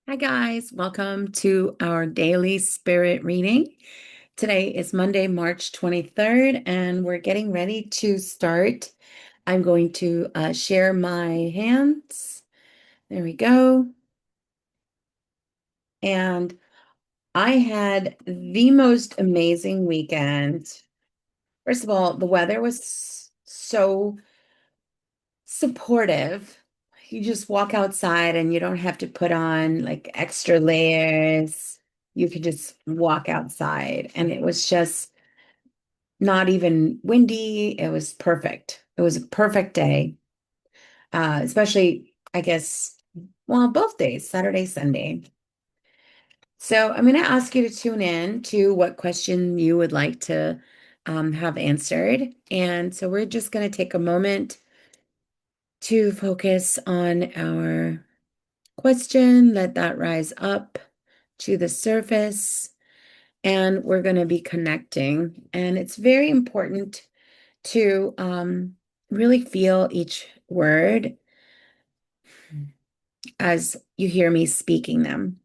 Hi, guys. Welcome to our daily spirit reading. Today is Monday, March 23rd, and we're getting ready to start. I'm going to share my hands. There we go. And I had the most amazing weekend. First of all, the weather was so supportive. You just walk outside and you don't have to put on like extra layers. You could just walk outside, and it was just not even windy. It was perfect. It was a perfect day, especially, I guess, well, both days, Saturday, Sunday. So I'm going to ask you to tune in to what question you would like to have answered. And so we're just going to take a moment to focus on our question, let that rise up to the surface, and we're going to be connecting. And it's very important to really feel each word as you hear me speaking them.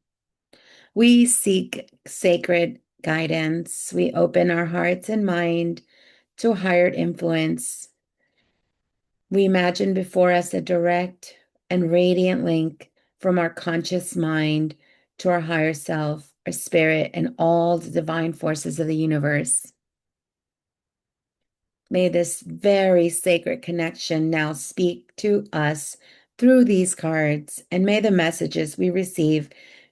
We seek sacred guidance. We open our hearts and mind to a higher influence. We imagine before us a direct and radiant link from our conscious mind to our higher self, our spirit, and all the divine forces of the universe. May this very sacred connection now speak to us through these cards, and may the messages we receive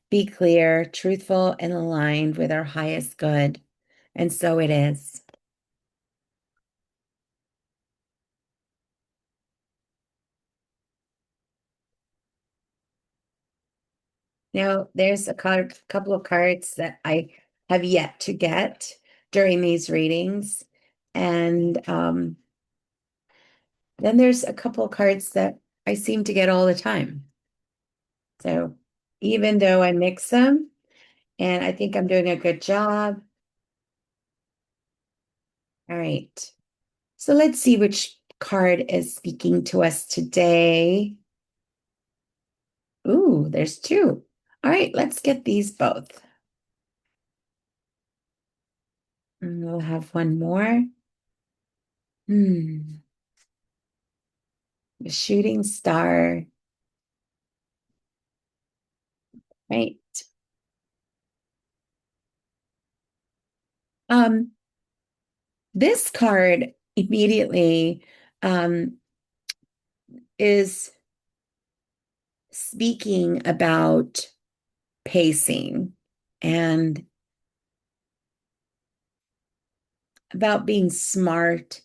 be clear, truthful, and aligned with our highest good. And so it is. Now, there's a couple of cards that I have yet to get during these readings. And then there's a couple of cards that I seem to get all the time. So even though I mix them and I think I'm doing a good job. All right. So let's see which card is speaking to us today. Ooh, there's two. All right, let's get these both. And we'll have one more. Hmm. The shooting star. Right. Um, this card immediately um, is speaking about pacing and about being smart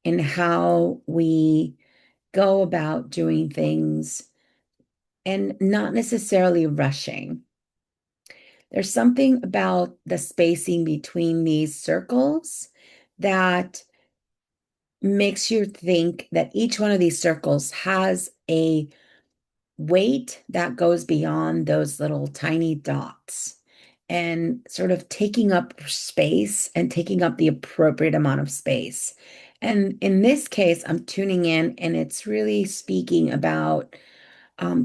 in how we go about doing things and not necessarily rushing. There's something about the spacing between these circles that makes you think that each one of these circles has a weight that goes beyond those little tiny dots and sort of taking up space and taking up the appropriate amount of space. And in this case, I'm tuning in and it's really speaking about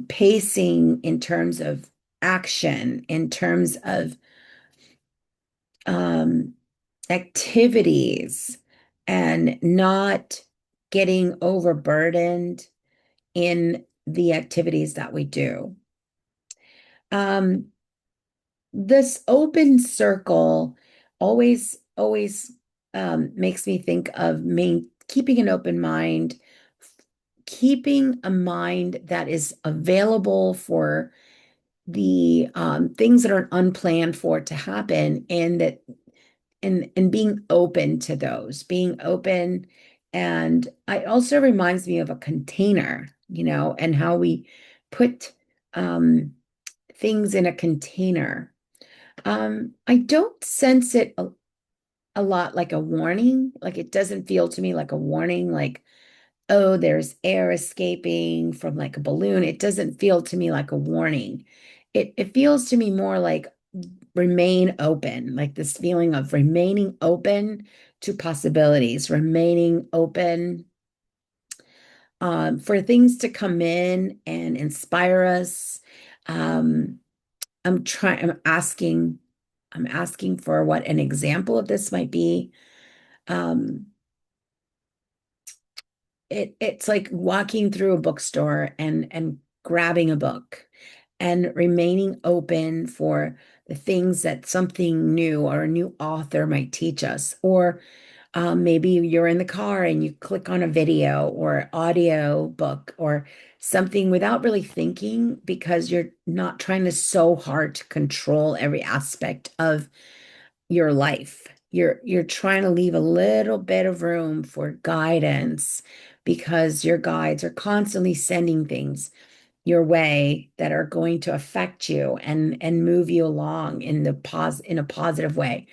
pacing in terms of action, in terms of um, activities, and not getting overburdened in the activities that we do. Um, this open circle always makes me think of keeping an open mind, keeping a mind that is available for the things that are unplanned for to happen, and that and being open to those, being open. And it also reminds me of a container, and how we put um, things in a container. I don't sense it a lot like a warning. Like it doesn't feel to me like a warning, like, oh, there's air escaping from like a balloon. It doesn't feel to me like a warning. It feels to me more like remain open, like this feeling of remaining open to possibilities, remaining open for things to come in and inspire us. Um, I'm asking for what an example of this might be. Um, it's like walking through a bookstore and grabbing a book and remaining open for the things that something new or a new author might teach us. Or maybe you're in the car and you click on a video or audio book or something without really thinking because you're not trying to so hard to control every aspect of your life. You're trying to leave a little bit of room for guidance because your guides are constantly sending things your way that are going to affect you and move you along in in a positive way.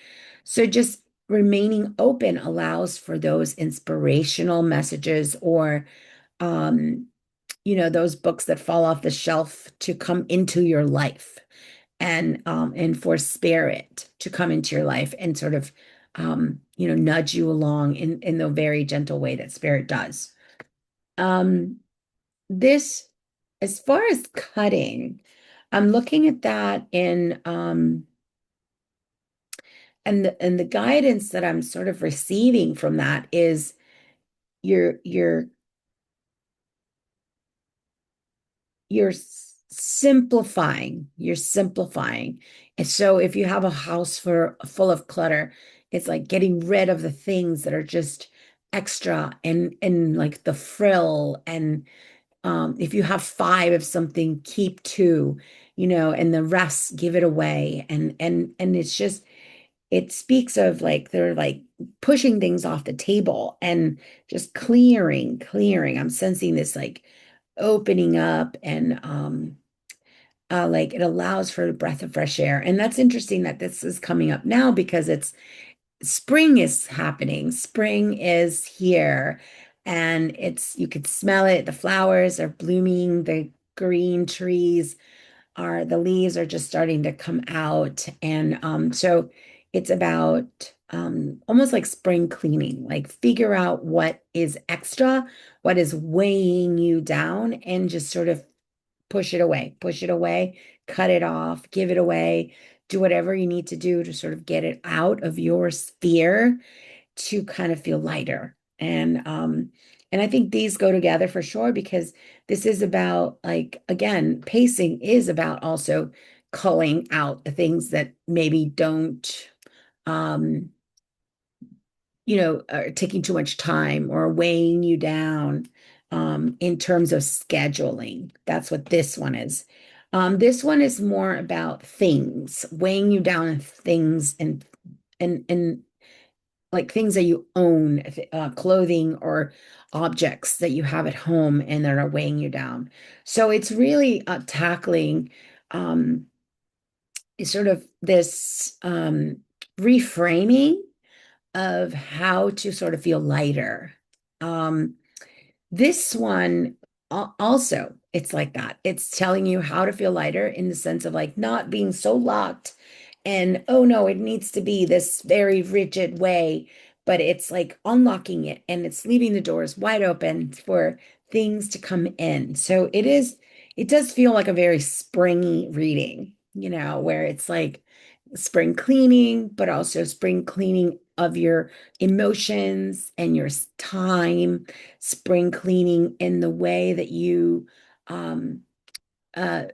So just remaining open allows for those inspirational messages or um those books that fall off the shelf to come into your life and for spirit to come into your life and sort of nudge you along in the very gentle way that spirit does. Um this as far as cutting, I'm looking at that in and the guidance that I'm sort of receiving from that is you're you're simplifying. And so if you have a house full of clutter, it's like getting rid of the things that are just extra and like the frill. And if you have five of something, keep two, and the rest give it away. And it's just it speaks of like they're like pushing things off the table and just clearing. I'm sensing this like opening up and like it allows for a breath of fresh air. And that's interesting that this is coming up now because it's spring is happening. Spring is here and you could smell it. The flowers are blooming, the green trees are the leaves are just starting to come out. And so it's about almost like spring cleaning, like figure out what is extra, what is weighing you down, and just sort of push it away, cut it off, give it away, do whatever you need to do to sort of get it out of your sphere to kind of feel lighter. And I think these go together for sure because this is about like again, pacing is about also culling out the things that maybe don't um are taking too much time or weighing you down in terms of scheduling. That's what this one is. This one is more about things, weighing you down in things and like things that you own, clothing or objects that you have at home and that are weighing you down. So it's really tackling sort of this reframing of how to sort of feel lighter. Um, this one also, it's like that. It's telling you how to feel lighter in the sense of like not being so locked and oh no, it needs to be this very rigid way, but it's like unlocking it and it's leaving the doors wide open for things to come in. So it does feel like a very springy reading, where it's like spring cleaning, but also spring cleaning of your emotions and your time, spring cleaning in the way that you um, uh,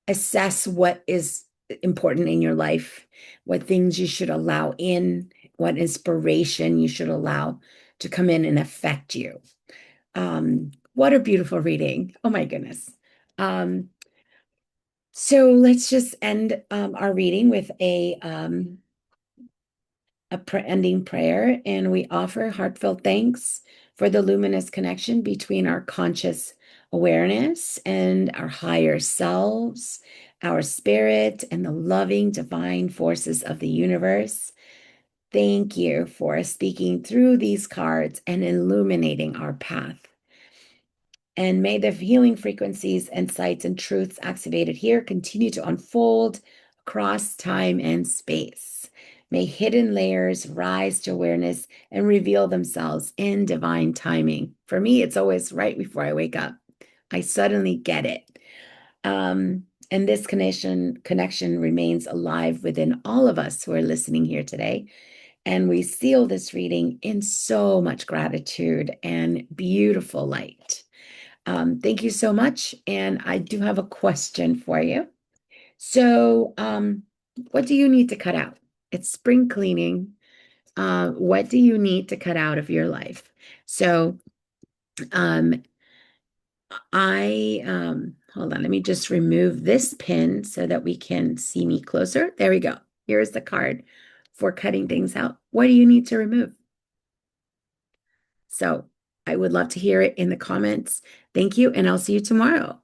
assess what is important in your life, what things you should allow in, what inspiration you should allow to come in and affect you. What a beautiful reading. Oh my goodness. Um, so let's just end our reading with a ending prayer, and we offer heartfelt thanks for the luminous connection between our conscious awareness and our higher selves, our spirit, and the loving divine forces of the universe. Thank you for speaking through these cards and illuminating our path. And may the healing frequencies and sights and truths activated here continue to unfold across time and space. May hidden layers rise to awareness and reveal themselves in divine timing. For me, it's always right before I wake up. I suddenly get it. Um, And this connection remains alive within all of us who are listening here today. And we seal this reading in so much gratitude and beautiful light. Thank you so much. And I do have a question for you. So, what do you need to cut out? It's spring cleaning. What do you need to cut out of your life? So, um, hold on, let me just remove this pin so that we can see me closer. There we go. Here's the card for cutting things out. What do you need to remove? So I would love to hear it in the comments. Thank you, and I'll see you tomorrow.